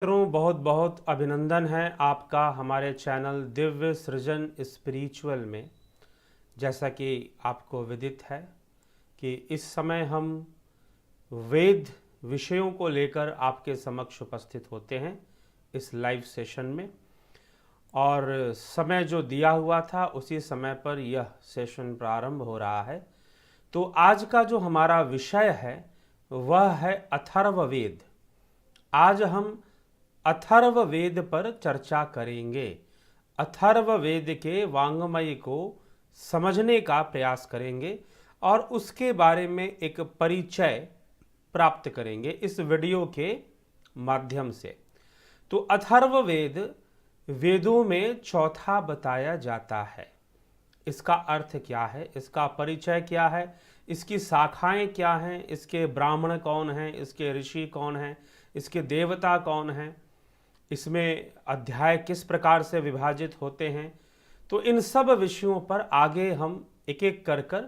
मित्रों, बहुत बहुत अभिनंदन है आपका हमारे चैनल दिव्य सृजन स्पिरिचुअल में। जैसा कि आपको विदित है कि इस समय हम वेद विषयों को लेकर आपके समक्ष उपस्थित होते हैं इस लाइव सेशन में, और समय जो दिया हुआ था उसी समय पर यह सेशन प्रारंभ हो रहा है। तो आज का जो हमारा विषय है वह है अथर्ववेद। आज हम अथर्ववेद पर चर्चा करेंगे। अथर्ववेद के वाङ्मय को समझने का प्रयास करेंगे और उसके बारे में एक परिचय प्राप्त करेंगे इस वीडियो के माध्यम से। तो अथर्ववेद वेदों में चौथा बताया जाता है। इसका अर्थ क्या है, इसका परिचय क्या है, इसकी शाखाएं क्या हैं, इसके ब्राह्मण कौन हैं, इसके ऋषि कौन हैं, इसके देवता कौन हैं, इसमें अध्याय किस प्रकार से विभाजित होते हैं। तो इन सब विषयों पर आगे हम एक एक कर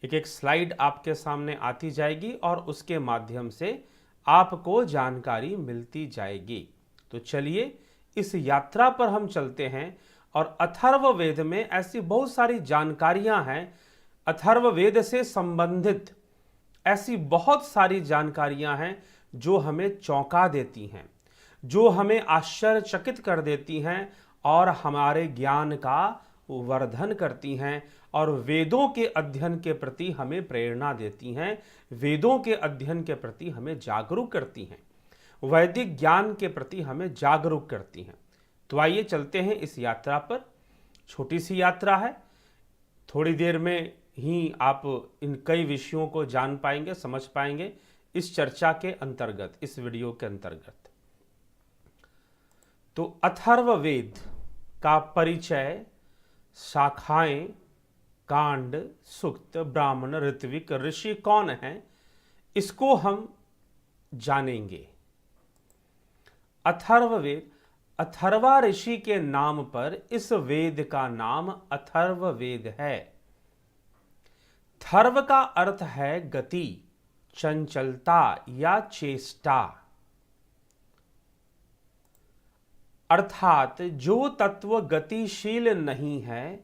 एक एक स्लाइड आपके सामने आती जाएगी और उसके माध्यम से आपको जानकारी मिलती जाएगी। तो चलिए इस यात्रा पर हम चलते हैं। और अथर्ववेद में ऐसी बहुत सारी जानकारियां हैं, अथर्ववेद से संबंधित ऐसी बहुत सारी जानकारियां हैं जो हमें चौंका देती हैं, जो हमें आश्चर्यचकित कर देती हैं और हमारे ज्ञान का वर्धन करती हैं और वेदों के अध्ययन के प्रति हमें प्रेरणा देती हैं, वेदों के अध्ययन के प्रति हमें जागरूक करती हैं, वैदिक ज्ञान के प्रति हमें जागरूक करती हैं। तो आइए चलते हैं इस यात्रा पर। छोटी सी यात्रा है, थोड़ी देर में ही आप इन कई विषयों को जान पाएंगे, समझ पाएंगे इस चर्चा के अंतर्गत, इस वीडियो के अंतर्गत। तो अथर्ववेद का परिचय, शाखाएं, कांड, सूक्त, ब्राह्मण, ऋत्विक, ऋषि कौन हैं, इसको हम जानेंगे। अथर्ववेद, अथर्वा ऋषि के नाम पर इस वेद का नाम अथर्ववेद है। थर्व का अर्थ है गति, चंचलता या चेष्टा, अर्थात जो तत्व गतिशील नहीं है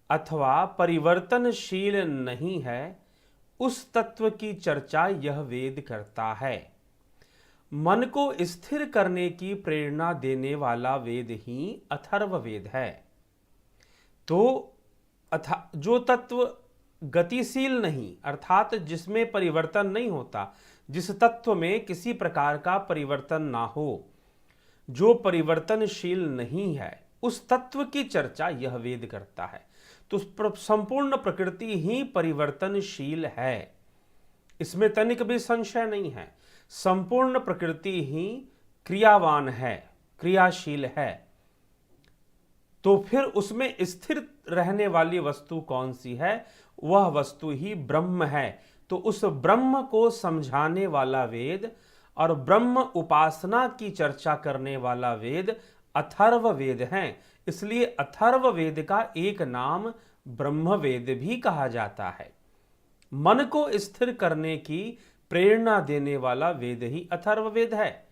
अथवा परिवर्तनशील नहीं है उस तत्व की चर्चा यह वेद करता है। मन को स्थिर करने की प्रेरणा देने वाला वेद ही अथर्ववेद है। तो जो तत्व गतिशील नहीं, अर्थात जिसमें परिवर्तन नहीं होता, जिस तत्व में किसी प्रकार का परिवर्तन ना हो, जो परिवर्तनशील नहीं है, उस तत्व की चर्चा यह वेद करता है। तो संपूर्ण प्रकृति ही परिवर्तनशील है, इसमें तनिक भी संशय नहीं है। संपूर्ण प्रकृति ही क्रियावान है, क्रियाशील है। तो फिर उसमें स्थिर रहने वाली वस्तु कौन सी है? वह वस्तु ही ब्रह्म है। तो उस ब्रह्म को समझाने वाला वेद और ब्रह्म उपासना की चर्चा करने वाला वेद अथर्ववेद है। इसलिए अथर्ववेद का एक नाम ब्रह्मवेद भी कहा जाता है। मन को स्थिर करने की प्रेरणा देने वाला वेद ही अथर्ववेद है।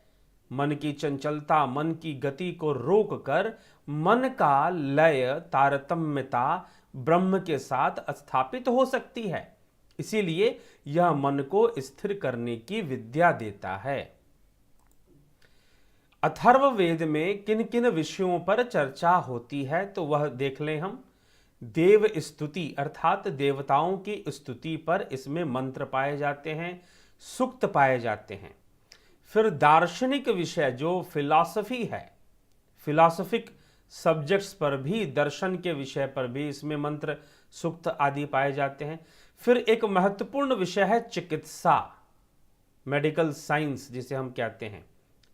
मन की चंचलता, मन की गति को रोककर मन का लय, तारतम्यता ब्रह्म के साथ स्थापित हो सकती है। इसीलिए यह मन को स्थिर करने की विद्या देता है। अथर्ववेद में किन किन विषयों पर चर्चा होती है तो वह देख लें हम। देव स्तुति अर्थात देवताओं की स्तुति पर इसमें मंत्र पाए जाते हैं, सूक्त पाए जाते हैं। फिर दार्शनिक विषय जो फिलॉसफी है, फिलॉसफिक सब्जेक्ट्स पर भी, दर्शन के विषय पर भी इसमें मंत्र, सूक्त आदि पाए जाते हैं। फिर एक महत्वपूर्ण विषय है चिकित्सा, मेडिकल साइंस जिसे हम कहते हैं,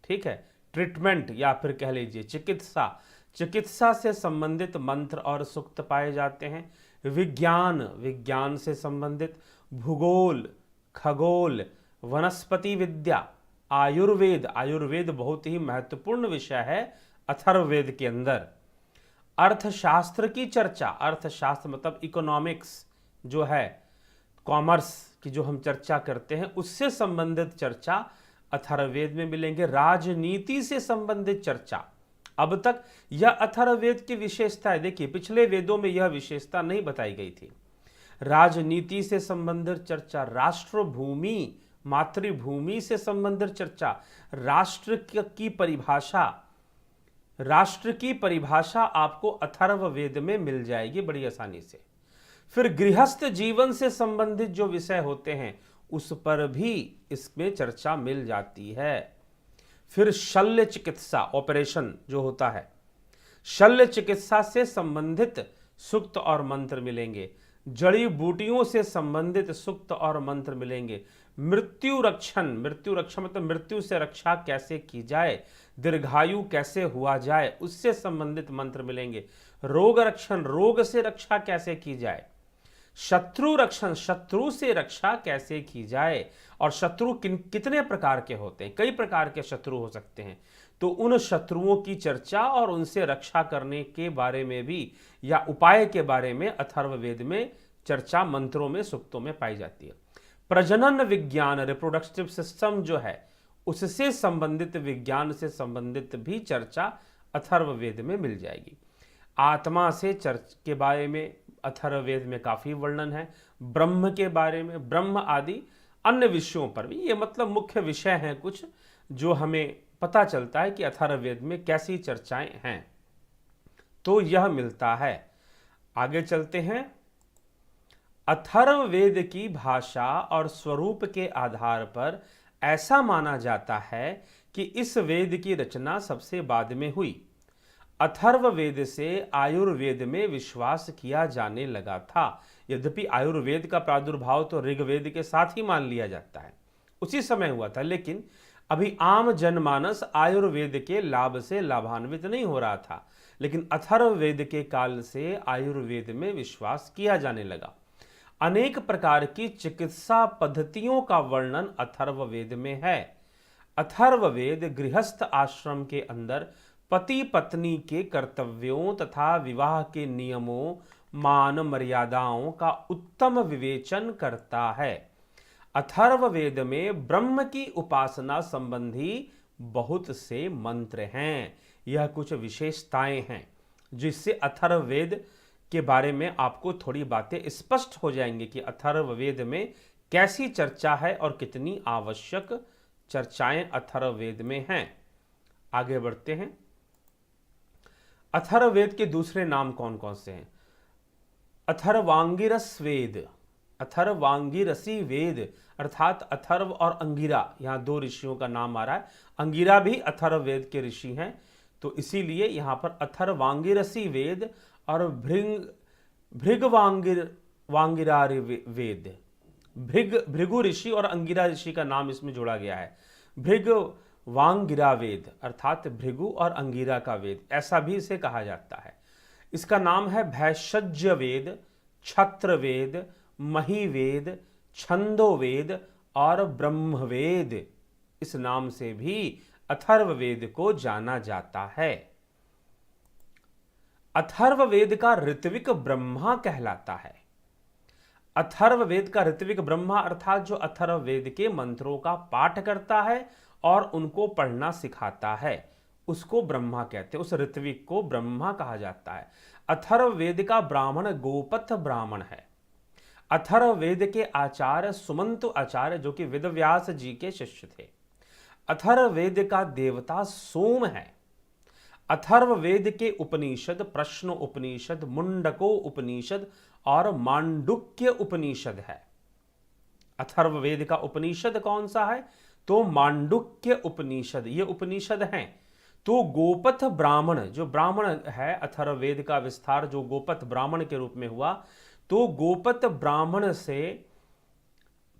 ठीक है, ट्रीटमेंट या फिर कह लीजिए चिकित्सा। चिकित्सा से संबंधित मंत्र और सूक्त पाए जाते हैं। विज्ञान, विज्ञान से संबंधित, भूगोल, खगोल, वनस्पति विद्या, आयुर्वेद, आयुर्वेद बहुत ही महत्वपूर्ण विषय है अथर्ववेद के अंदर। अर्थशास्त्र की चर्चा, अर्थशास्त्र मतलब इकोनॉमिक्स जो है, कॉमर्स की जो हम चर्चा करते हैं, उससे संबंधित चर्चा अथर्ववेद में मिलेंगे। राजनीति से संबंधित चर्चा, अब तक यह अथर्ववेद की विशेषता है। देखिए, पिछले वेदों में यह विशेषता नहीं बताई गई थी। राजनीति से संबंधित चर्चा, राष्ट्रभूमि मातृभूमि से संबंधित चर्चा, राष्ट्र की परिभाषा आपको अथर्ववेद में मिल जाएगी बड़ी आसानी से। फिर गृहस्थ जीवन से संबंधित जो विषय होते हैं उस पर भी इसमें चर्चा मिल जाती है। फिर शल्य चिकित्सा, ऑपरेशन जो होता है, शल्य चिकित्सा से संबंधित सूक्त और मंत्र मिलेंगे। जड़ी बूटियों से संबंधित सूक्त और मंत्र मिलेंगे। मृत्यु रक्षण मतलब मृत्यु से रक्षा कैसे की जाए, दीर्घायु कैसे हुआ जाए, उससे संबंधित मंत्र मिलेंगे। रोग रक्षण, रोग से रक्षा कैसे की जाए। शत्रु रक्षण, शत्रु से रक्षा कैसे की जाए। और शत्रु कितने प्रकार के होते हैं, कई प्रकार के शत्रु हो सकते हैं, तो उन शत्रुओं की चर्चा और उनसे रक्षा करने के बारे में भी या उपाय के बारे में अथर्ववेद में चर्चा मंत्रों में, सूक्तों में पाई जाती है। प्रजनन विज्ञान, रिप्रोडक्टिव सिस्टम जो है, उससे संबंधित, विज्ञान से संबंधित भी चर्चा अथर्ववेद में मिल जाएगी। आत्मा से चर्च के बारे में अथर्ववेद में काफी वर्णन है। ब्रह्म के बारे में, ब्रह्म आदि अन्य विषयों पर भी, ये मतलब मुख्य विषय हैं कुछ जो हमें पता चलता है कि अथर्ववेद में कैसी चर्चाएं हैं, तो यह मिलता है। आगे चलते हैं। अथर्ववेद की भाषा और स्वरूप के आधार पर ऐसा माना जाता है कि इस वेद की रचना सबसे बाद में हुई। अथर्ववेद से आयुर्वेद में विश्वास किया जाने लगा था। यद्यपि आयुर्वेद का प्रादुर्भाव तो ऋग्वेद के साथ ही मान लिया जाता है, उसी समय हुआ था, लेकिन अभी आम जनमानस आयुर्वेद के लाभ से लाभान्वित नहीं हो रहा था। लेकिन अथर्ववेद के काल से आयुर्वेद में विश्वास किया जाने लगा। अनेक प्रकार की चिकित्सा पद्धतियों का वर्णन अथर्ववेद में है। अथर्ववेद गृहस्थ आश्रम के अंदर पति पत्नी के कर्तव्यों तथा विवाह के नियमों, मान मर्यादाओं का उत्तम विवेचन करता है। अथर्ववेद में ब्रह्म की उपासना संबंधी बहुत से मंत्र हैं। यह कुछ विशेषताएं हैं जिससे अथर्ववेद के बारे में आपको थोड़ी बातें स्पष्ट हो जाएंगी कि अथर्ववेद में कैसी चर्चा है और कितनी आवश्यक चर्चाएं अथर्ववेद में हैं। आगे बढ़ते हैं। अथर्ववेद के दूसरे नाम कौन कौन से हैं? अथर्वांगिरस वेद, अथर्वांगिरसी वेद, अर्थात अथर्व और अंगिरा, यहाँ दो ऋषियों का नाम आ रहा है। अंगिरा भी अथर्ववेद के ऋषि हैं, तो इसीलिए यहाँ पर अथर्वांगिरसी वेद और भृगवांगिरारि वेद, भृगु ऋषि और अंगिरा ऋषि का नाम इसमें जोड़ा गया है। भृगवांगिरा वेद अर्थात भृगु और अंगिरा का वेद, ऐसा भी इसे कहा जाता है। इसका नाम है भैषज्य वेद, छत्र वेद, मही वेद, छंदो वेद और ब्रह्मवेद। इस नाम से भी अथर्ववेद को जाना जाता है। अथर्ववेद का ऋत्विक ब्रह्मा कहलाता है। अथर्ववेद का ऋत्विक ब्रह्मा अर्थात जो अथर्ववेद के मंत्रों का पाठ करता है और उनको पढ़ना सिखाता है, उसको ब्रह्मा कहते हैं। उस ऋत्विक को ब्रह्मा कहा जाता है। अथर्ववेद का ब्राह्मण गोपथ ब्राह्मण है। अथर्ववेद के आचार्य सुमंतु आचार्य, जो कि वेदव्यास जी के शिष्य थे। अथर्ववेद का देवता सोम है। अथर्ववेद के उपनिषद प्रश्न उपनिषद, मुंडको उपनिषद और मांडुक्य उपनिषद है। अथर्ववेद का उपनिषद कौन सा है? तो मांडुक्य उपनिषद, ये उपनिषद हैं। तो गोपथ ब्राह्मण, जो ब्राह्मण है, अथर्ववेद का विस्तार जो गोपथ ब्राह्मण के रूप में हुआ, तो गोपथ ब्राह्मण से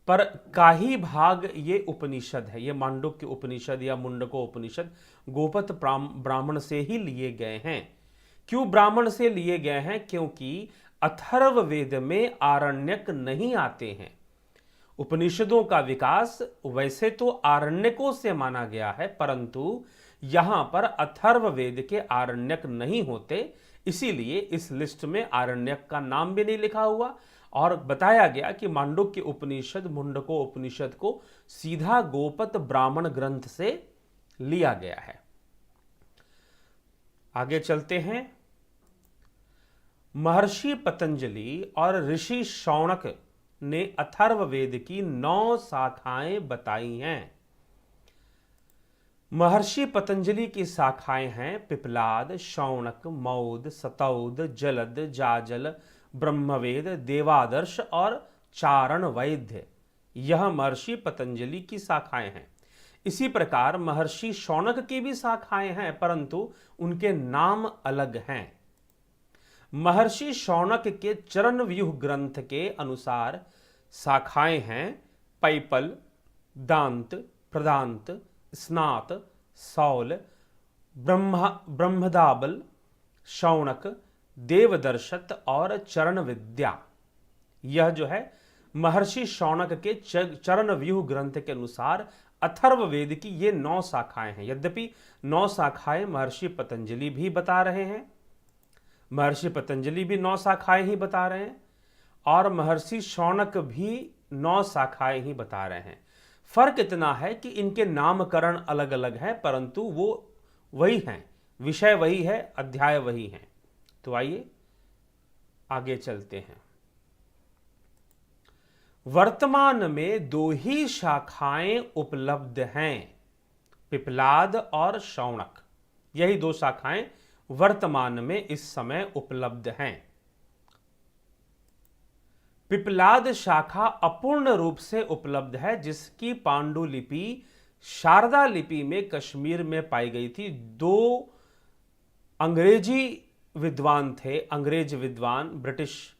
पर का ही भाग ये उपनिषद है। ये मांडुक्य उपनिषद या मुंडको उपनिषद गोपथ ब्राह्मण से ही लिए गए हैं। क्यों ब्राह्मण से लिए गए हैं? क्योंकि अथर्ववेद में आरण्यक नहीं आते हैं। उपनिषदों का विकास वैसे तो आरण्यकों से माना गया है, परंतु यहां पर अथर्ववेद के आरण्यक नहीं होते, इसीलिए इस लिस्ट में आरण्यक का नाम भी नहीं लिखा हुआ और बताया गया कि मांडुक्य उपनिषद, मुंडको उपनिषद को सीधा गोपत ब्राह्मण ग्रंथ से लिया गया है। आगे चलते हैं। महर्षि पतंजलि और ऋषि शौनक ने अथर्ववेद की 9 शाखाएं बताई हैं। महर्षि पतंजलि की शाखाएं हैं पिपलाद, शौनक, मौद, सतौद, जलद, जाजल, ब्रह्मवेद, देवादर्श और चारण वैद्य। यह महर्षि पतंजलि की शाखाएं हैं। इसी प्रकार महर्षि शौनक की भी शाखाएं हैं, परंतु उनके नाम अलग हैं। महर्षि शौनक के चरण व्यूह ग्रंथ के अनुसार शाखाएं हैं पैपल, दांत, प्रदांत, स्नात, सौल, ब्रह्मदाबल, शौनक, देवदर्शत और चरण विद्या। यह जो है महर्षि शौनक के चरण व्यूह ग्रंथ के अनुसार अथर्ववेद की ये 9 शाखाएं हैं। यद्यपि 9 शाखाएं महर्षि पतंजलि भी बता रहे हैं, महर्षि पतंजलि भी 9 शाखाएं ही बता रहे हैं और महर्षि शौनक भी 9 शाखाएं ही बता रहे हैं। फर्क इतना है कि इनके नामकरण अलग अलग है, परंतु वो वही हैं, विषय वही है, अध्याय वही हैं। तो आइए आगे चलते हैं। वर्तमान में 2 ही शाखाएं उपलब्ध हैं, पिपलाद और शौनक। यही 2 शाखाएं वर्तमान में इस समय उपलब्ध हैं। पिपलाद शाखा अपूर्ण रूप से उपलब्ध है, जिसकी पांडुलिपि शारदा लिपि में कश्मीर में पाई गई थी। 2 अंग्रेजी विद्वान थे, अंग्रेज विद्वान, ब्रिटिश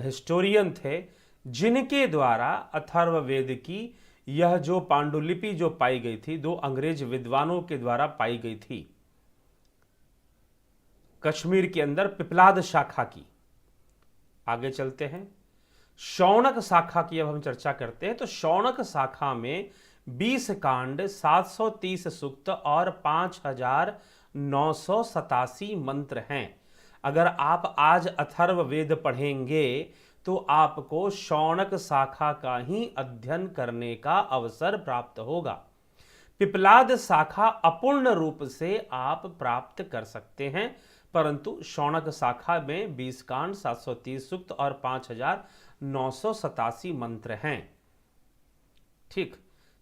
हिस्टोरियन थे, जिनके द्वारा अथर्ववेद की यह जो पांडुलिपि जो पाई गई थी, 2 अंग्रेज विद्वानों के द्वारा पाई गई थी कश्मीर के अंदर पिपलाद शाखा की। आगे चलते हैं। शौनक शाखा की अब हम चर्चा करते हैं। तो शौनक शाखा में 20 कांड, 730 सूक्त और 5987 मंत्र हैं। अगर आप आज अथर्ववेद पढ़ेंगे तो आपको शौनक शाखा का ही अध्ययन करने का अवसर प्राप्त होगा। पिपलाद शाखा अपूर्ण रूप से आप प्राप्त कर सकते हैं, परंतु शौनक शाखा में 20 कांड, 730 सूक्त और 5987 मंत्र हैं। ठीक।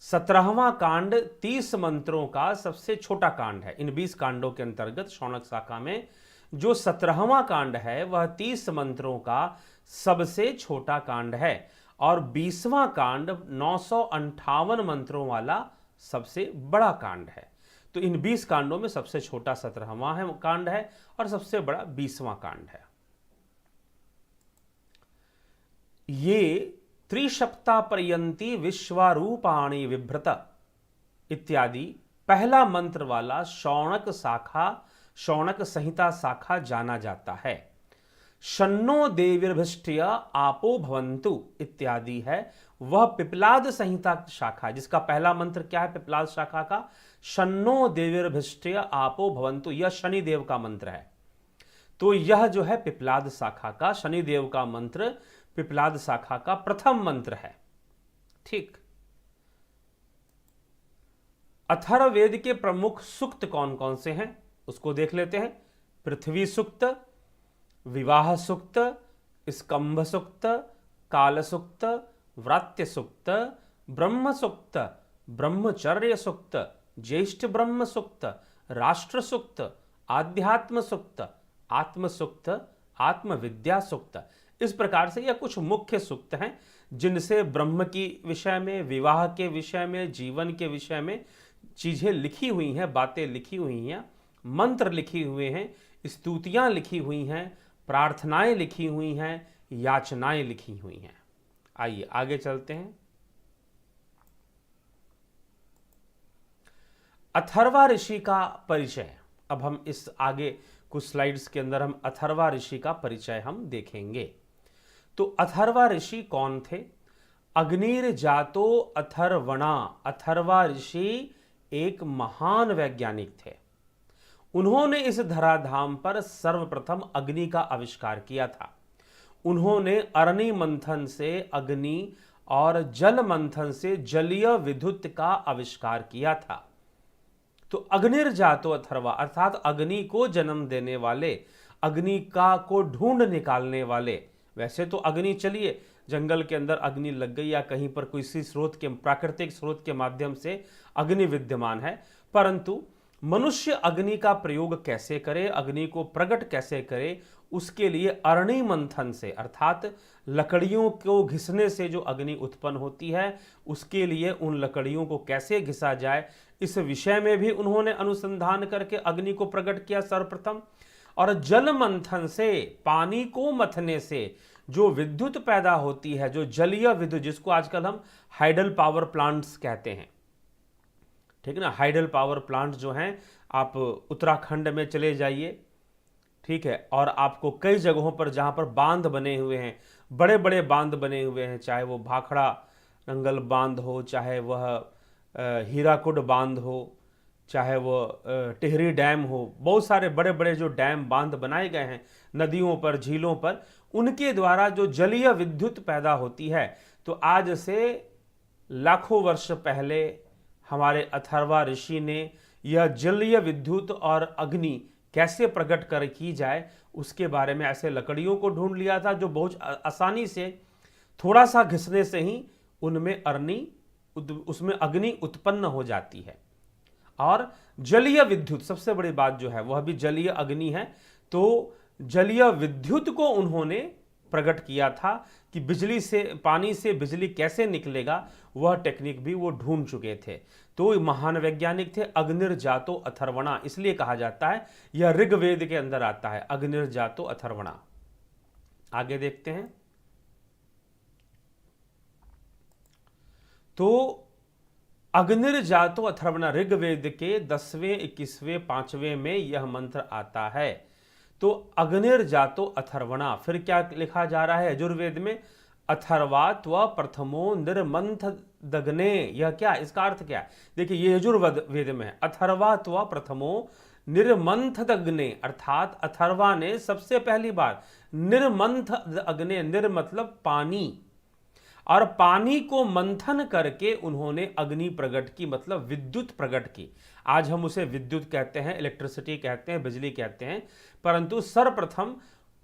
17वां कांड 30 मंत्रों का सबसे छोटा कांड है। इन 20 कांडों के अंतर्गत शौनक शाखा में जो 17वां कांड है वह 30 मंत्रों का सबसे छोटा कांड है और 20वां कांड 958 मंत्रों वाला सबसे बड़ा कांड है। तो इन 20 कांडों में सबसे छोटा 17वां है कांड है और सबसे बड़ा 20वां कांड है। ये त्रिसप्ता पर्यंती विश्वारूपाणि विभ्रत इत्यादि पहला मंत्र वाला शौनक शाखा, शौनक संहिता शाखा जाना जाता है। शन्नो देवीर्भिष्टय आपो भवन्तु इत्यादि है, वह पिपलाद संहिता शाखा, जिसका पहला मंत्र क्या है पिपलाद शाखा का? शन्नो देवीर्भिष्टय आपो भवन्तु। यह शनिदेव का मंत्र है। तो यह जो है पिपलाद शाखा का, शनिदेव का मंत्र पिपलाद शाखा का प्रथम मंत्र है। ठीक। अथर्ववेद के प्रमुख सूक्त कौन कौन से हैं उसको देख लेते हैं। पृथ्वी सूक्त, विवाह सूक्त, स्कंभ सूक्त, काल सूक्त, व्रात्य सूक्त, ब्रह्म सूक्त, ब्रह्मचर्य सूक्त, ज्येष्ठ ब्रह्म सूक्त, राष्ट्र सूक्त, आध्यात्म सूक्त, आत्म सूक्त, आत्म विद्या सूक्त। इस प्रकार से यह कुछ मुख्य सूक्त हैं जिनसे ब्रह्म की विषय में, विवाह के विषय में, जीवन के विषय में चीजें लिखी हुई हैं, बातें लिखी हुई हैं, मंत्र लिखी हुए हैं, स्तुतियां लिखी हुई हैं, प्रार्थनाएं लिखी हुई हैं, याचनाएं लिखी हुई हैं। आइए आगे चलते हैं। अथर्वा ऋषि का परिचय। अब हम इस आगे कुछ स्लाइड्स के अंदर हम अथर्वा ऋषि का परिचय हम देखेंगे। तो अथर्वा ऋषि कौन थे? अग्निर जातो अथर्वणा। अथर्वा ऋषि एक महान वैज्ञानिक थे। उन्होंने इस धराधाम पर सर्वप्रथम अग्नि का आविष्कार किया था। उन्होंने अरणि मंथन से अग्नि और जल मंथन से जलीय विद्युत का आविष्कार किया था। तो अग्निर्जातो अथर्वा अर्थात अग्नि को जन्म देने वाले, अग्नि का को ढूंढ निकालने वाले। वैसे तो अग्नि, चलिए जंगल के अंदर अग्नि लग गई या कहीं पर किसी स्रोत के, प्राकृतिक स्रोत के माध्यम से अग्नि विद्यमान है, परंतु मनुष्य अग्नि का प्रयोग कैसे करे, अग्नि को प्रकट कैसे करे, उसके लिए अरणि मंथन से अर्थात लकड़ियों को घिसने से जो अग्नि उत्पन्न होती है, उसके लिए उन लकड़ियों को कैसे घिसा जाए, इस विषय में भी उन्होंने अनुसंधान करके अग्नि को प्रकट किया सर्वप्रथम। और जल मंथन से, पानी को मथने से जो विद्युत पैदा होती है, जो जलीय विद्युत, जिसको आजकल हम हाइडल पावर प्लांट्स कहते हैं, ठीक है ना। हाइडल पावर प्लांट जो हैं, आप उत्तराखंड में चले जाइए, ठीक है, और आपको कई जगहों पर जहां पर बांध बने हुए हैं, बड़े बड़े बांध बने हुए हैं, चाहे वो भाखड़ा नंगल बांध हो, चाहे वह हीराकुड बांध हो, चाहे वो टिहरी डैम हो, बहुत सारे बड़े बड़े जो डैम बांध बनाए गए हैं नदियों पर, झीलों पर, उनके द्वारा जो जलीय विद्युत पैदा होती है। तो आज से लाखों वर्ष पहले हमारे अथर्वा ऋषि ने यह जलीय विद्युत और अग्नि कैसे प्रकट कर की जाए, उसके बारे में ऐसे लकड़ियों को ढूंढ लिया था जो बहुत आसानी से, थोड़ा सा घिसने से ही उनमें उसमें अग्नि उत्पन्न हो जाती है। और जलीय विद्युत, सबसे बड़ी बात जो है वह भी जलीय अग्नि है। तो जलीय विद्युत को उन्होंने प्रकट किया था कि बिजली से, पानी से बिजली कैसे निकलेगा, वह टेक्निक भी वो ढूंढ चुके थे। तो महान वैज्ञानिक थे। अग्निर्जातो अथर्वणा इसलिए कहा जाता है, यह ऋग्वेद के अंदर आता है, अग्निर्जातो अथर्वणा। आगे देखते हैं। तो अग्निर्जातो अथर्वणा ऋग्वेद के 10वें, 21वें, 5वें में यह मंत्र आता है। तो अग्निर्जातो अथर्वणा, फिर क्या लिखा जा रहा है यजुर्वेद में, अथर्वा त्व प्रथमो निर्मंथ दग्ने। यह क्या, इसका अर्थ क्या है? देखिए ये यजुर्वेद में है, अथर्वा त्व प्रथमो निर्मंथ दग्ने, अर्थात अथर्वा ने सबसे पहली बार निर्मंथ अग्ने, निर मतलब पानी, और पानी को मंथन करके उन्होंने अग्नि प्रकट की, मतलब विद्युत प्रकट की। आज हम उसे विद्युत कहते हैं, इलेक्ट्रिसिटी कहते हैं, बिजली कहते हैं, परंतु सर्वप्रथम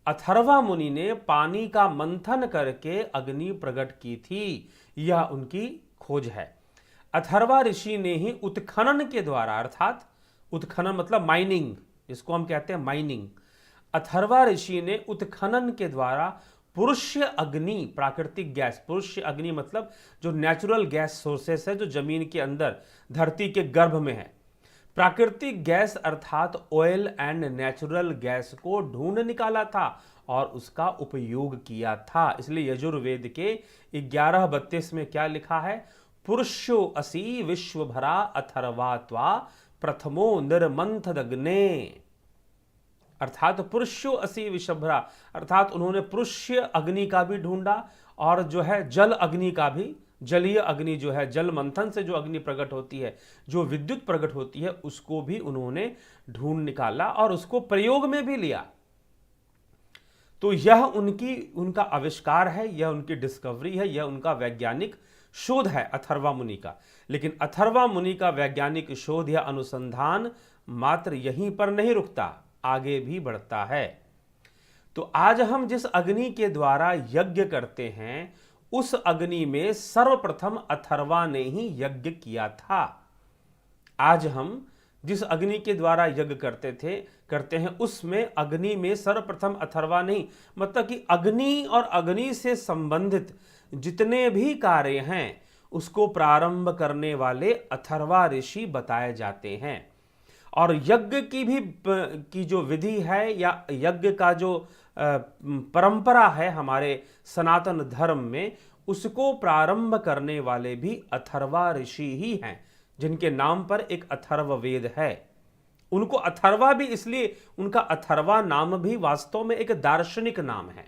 अथर्वा मुनि ने पानी का मंथन करके अग्नि प्रकट की थी, यह उनकी खोज है। अथर्वा ऋषि ने ही उत्खनन के द्वारा, अर्थात उत्खनन मतलब माइनिंग, जिसको हम कहते हैं माइनिंग, अथर्वा ऋषि ने उत्खनन के द्वारा पुरुष्य अग्नि, प्राकृतिक गैस, पुरुष्य अग्नि मतलब जो नेचुरल गैस सोर्सेस है, जो जमीन के अंदर धरती के गर्भ में है, प्राकृतिक गैस अर्थात ऑयल एंड नेचुरल गैस को ढूंढ निकाला था और उसका उपयोग किया था। इसलिए यजुर्वेद के 11:32 में क्या लिखा है, पुरुषो असि विश्वभरा अथर्वा त्वा प्रथमो निर्मंथदग्ने, अर्थात पुरुषो असि विश्वभरा, अर्थात उन्होंने पुरुष्य अग्नि का भी ढूंढा और जो है जल अग्नि का भी, जलीय अग्नि जो है, जल मंथन से जो अग्नि प्रकट होती है, जो विद्युत प्रकट होती है, उसको भी उन्होंने ढूंढ निकाला और उसको प्रयोग में भी लिया। तो यह उनका आविष्कार है, यह उनकी डिस्कवरी है, यह उनका वैज्ञानिक शोध है अथर्वा मुनि का। लेकिन अथर्वा मुनि का वैज्ञानिक शोध या अनुसंधान मात्र यहीं पर नहीं रुकता, आगे भी बढ़ता है। तो आज हम जिस अग्नि के द्वारा यज्ञ करते हैं, उस अग्नि में सर्वप्रथम अथर्वा ने ही यज्ञ किया था। आज हम जिस अग्नि के द्वारा यज्ञ करते हैं, उसमें अग्नि में सर्वप्रथम अथर्वा नहीं, मतलब कि अग्नि और अग्नि से संबंधित जितने भी कार्य हैं, उसको प्रारंभ करने वाले अथर्वा ऋषि बताए जाते हैं। और यज्ञ की जो विधि है या यज्ञ का जो परंपरा है हमारे सनातन धर्म में, उसको प्रारंभ करने वाले भी अथर्वा ऋषि ही हैं, जिनके नाम पर एक अथर्व वेद है। उनको अथर्वा भी इसलिए, उनका अथर्वा नाम भी वास्तव में एक दार्शनिक नाम है।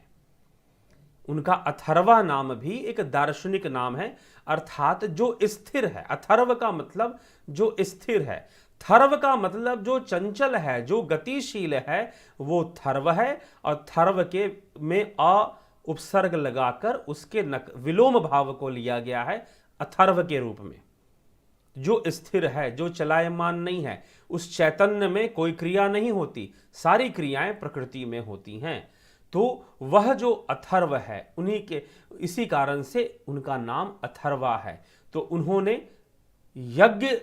उनका अथर्वा नाम भी एक दार्शनिक नाम है, अर्थात जो स्थिर है। अथर्व का मतलब जो स्थिर है, थर्व का मतलब जो चंचल है, जो गतिशील है, वो थर्व है। और थर्व के में अ उपसर्ग लगाकर उसके विलोम भाव को लिया गया है अथर्व के रूप में। जो स्थिर है, जो चलायमान नहीं है, उस चैतन्य में कोई क्रिया नहीं होती, सारी क्रियाएं प्रकृति में होती हैं। तो वह जो अथर्व है, उन्हीं के इसी कारण से उनका नाम अथर्वा है। तो उन्होंने यज्ञ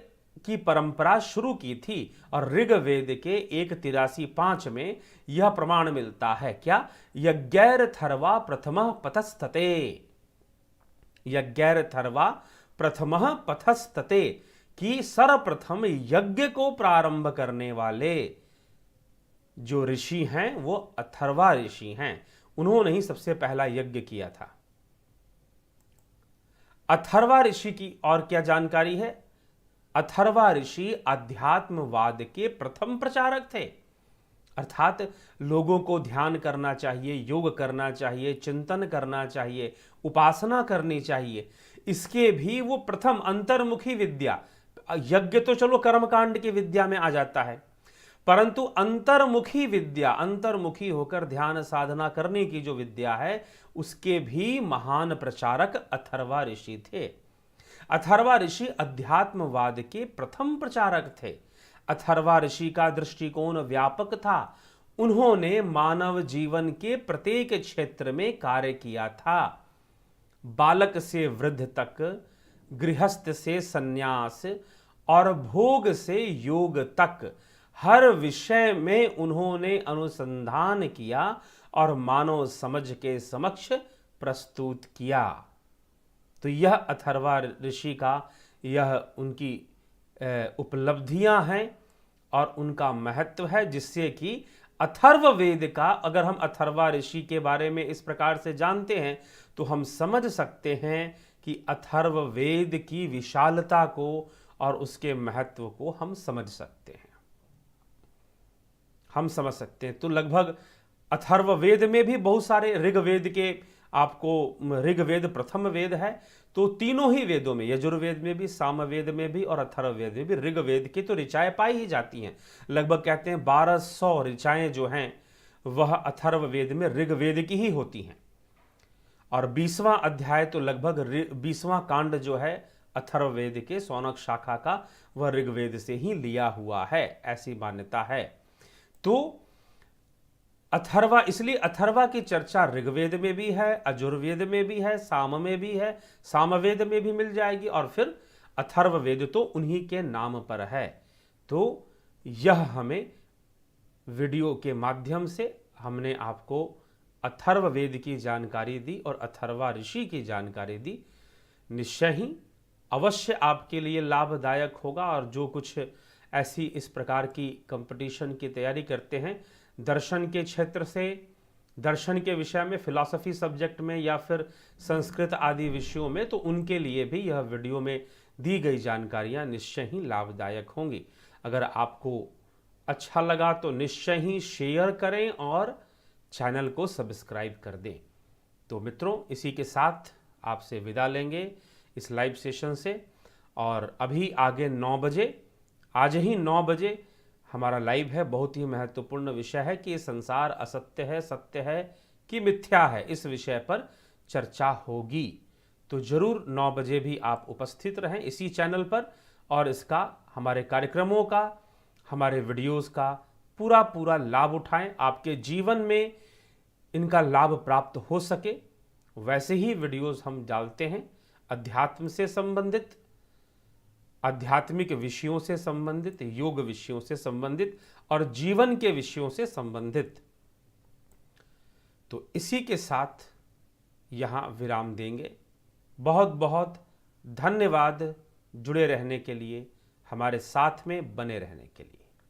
की परंपरा शुरू की थी और ऋग्वेद के 1:83-5 में यह प्रमाण मिलता है। क्या? यज्ञैरथर्वा प्रथमः पतस्तते, यज्ञैरथर्वा प्रथमः पतस्तते, कि सर्वप्रथम यज्ञ को प्रारंभ करने वाले जो ऋषि हैं वो अथर्वा ऋषि हैं। उन्होंने ही सबसे पहला यज्ञ किया था। अथर्वा ऋषि की और क्या जानकारी है? अथर्वा ऋषि अध्यात्मवाद के प्रथम प्रचारक थे। अर्थात लोगों को ध्यान करना चाहिए, योग करना चाहिए, चिंतन करना चाहिए, उपासना करनी चाहिए, इसके भी वो प्रथम अंतर्मुखी विद्या। यज्ञ तो चलो कर्मकांड की विद्या में आ जाता है, परंतु अंतर्मुखी विद्या, अंतर्मुखी होकर ध्यान साधना करने की जो विद्या है, उसके भी महान प्रचारक अथर्वा ऋषि थे। अथर्वा ऋषि अध्यात्मवाद के प्रथम प्रचारक थे। अथर्वा ऋषि का दृष्टिकोण व्यापक था। उन्होंने मानव जीवन के प्रत्येक क्षेत्र में कार्य किया था। बालक से वृद्ध तक, गृहस्थ से सन्यास और भोग से योग तक हर विषय में उन्होंने अनुसंधान किया और मानव समझ के समक्ष प्रस्तुत किया। तो यह अथर्वा ऋषि का, यह उनकी उपलब्धियां हैं और उनका महत्व है, जिससे कि अथर्ववेद का, अगर हम अथर्वा ऋषि के बारे में इस प्रकार से जानते हैं तो हम समझ सकते हैं कि अथर्ववेद की विशालता को और उसके महत्व को हम समझ सकते हैं, हम समझ सकते हैं। तो लगभग अथर्ववेद में भी बहुत सारे, ऋग्वेद के आपको, ऋग्वेद प्रथम वेद है, तो तीनों ही वेदों में, यजुर्वेद में भी, सामवेद में भी और अथर्ववेद में भी ऋग्वेद की तो ऋचाएं पाई ही जाती हैं। लगभग कहते हैं 1200 ऋचाएं जो हैं वह अथर्ववेद में ऋग्वेद की ही होती हैं। और 20वां अध्याय तो लगभग 20वां कांड जो है अथर्ववेद के शौनक शाखा का, वह ऋग्वेद से ही लिया हुआ है, ऐसी मान्यता है। तो अथर्वा, इसलिए अथर्वा की चर्चा ऋग्वेद में भी है, यजुर्वेद में भी है, साम में भी है, सामवेद में भी मिल जाएगी, और फिर अथर्ववेद तो उन्हीं के नाम पर है। तो यह हमें वीडियो के माध्यम से हमने आपको अथर्ववेद की जानकारी दी और अथर्वा ऋषि की जानकारी दी। निश्चय ही अवश्य आपके लिए लाभदायक होगा। और जो कुछ ऐसी इस प्रकार की कंपटीशन की तैयारी करते हैं दर्शन के क्षेत्र से, दर्शन के विषय में, फिलॉसफी सब्जेक्ट में या फिर संस्कृत आदि विषयों में, तो उनके लिए भी यह वीडियो में दी गई जानकारियां निश्चय ही लाभदायक होंगी। अगर आपको अच्छा लगा तो निश्चय ही शेयर करें और चैनल को सब्सक्राइब कर दें। तो मित्रों, इसी के साथ आपसे विदा लेंगे इस लाइव सेशन से। और अभी आगे 9 बजे, आज ही 9 बजे हमारा लाइव है। बहुत ही महत्वपूर्ण विषय है कि संसार असत्य है, सत्य है कि मिथ्या है, इस विषय पर चर्चा होगी। तो जरूर 9 बजे भी आप उपस्थित रहें इसी चैनल पर, और इसका, हमारे कार्यक्रमों का, हमारे वीडियोस का पूरा लाभ उठाएं। आपके जीवन में इनका लाभ प्राप्त हो सके, वैसे ही वीडियोस हम डालते हैं अध्यात्म से संबंधित, आध्यात्मिक विषयों से संबंधित, योग विषयों से संबंधित और जीवन के विषयों से संबंधित। तो इसी के साथ यहाँ विराम देंगे। बहुत बहुत धन्यवाद जुड़े रहने के लिए, हमारे साथ में बने रहने के लिए।